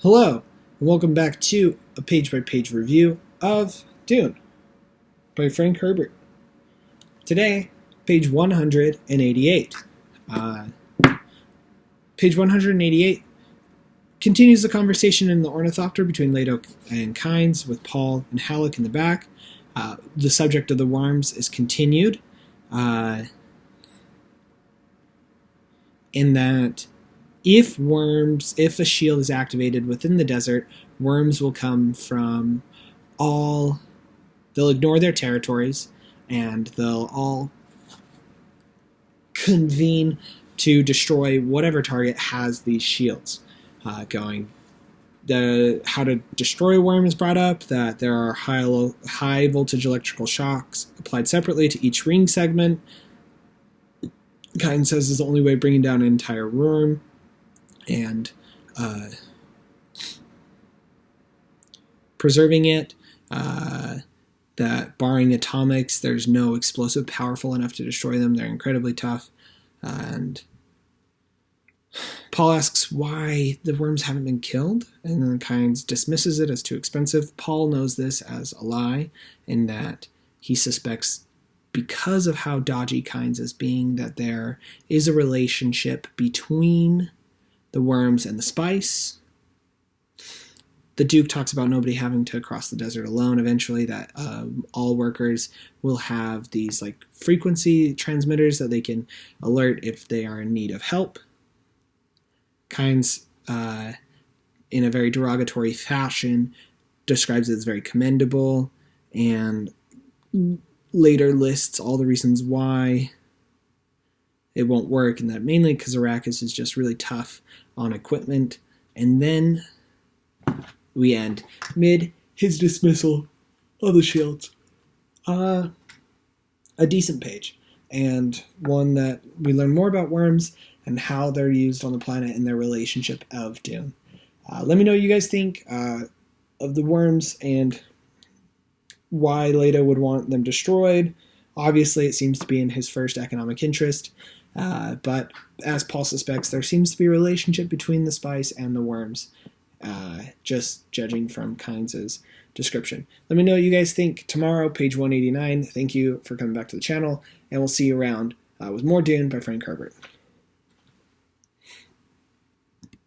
Hello, and welcome back to a page-by-page review of Dune by Frank Herbert. Today, page 188. Page 188 continues the conversation in the Ornithopter between Leto and Kynes, with Paul and Halleck in the back. The subject of the worms is continued, in that if a shield is activated within the desert, worms will come from they'll ignore their territories, and they'll all convene to destroy whatever target has these shields going. How to destroy a worm is brought up, that there are high voltage electrical shocks applied separately to each ring segment. Kynes says is the only way of bringing down an entire worm, and preserving it, that barring atomics, there's no explosive powerful enough to destroy them. They're incredibly tough. And Paul asks why the worms haven't been killed, and then Kynes dismisses it as too expensive. Paul knows this as a lie, in that he suspects, because of how dodgy Kynes is being, that there is a relationship between the worms and the spice. The Duke talks about nobody having to cross the desert alone eventually, that all workers will have these frequency transmitters that they can alert if they are in need of help. Kynes, in a very derogatory fashion, describes it as very commendable, and later lists all the reasons why it won't work, and that mainly because Arrakis is just really tough on equipment. And then we end mid his dismissal of the shields. A decent page, and one that we learn more about worms and how they're used on the planet and their relationship of Dune. Let me know what you guys think of the worms and why Leto would want them destroyed. Obviously, it seems to be in his first economic interest, but as Paul suspects, there seems to be a relationship between the spice and the worms, just judging from Kynes' description. Let me know what you guys think tomorrow, page 189. Thank you for coming back to the channel, and we'll see you around with more Dune by Frank Herbert.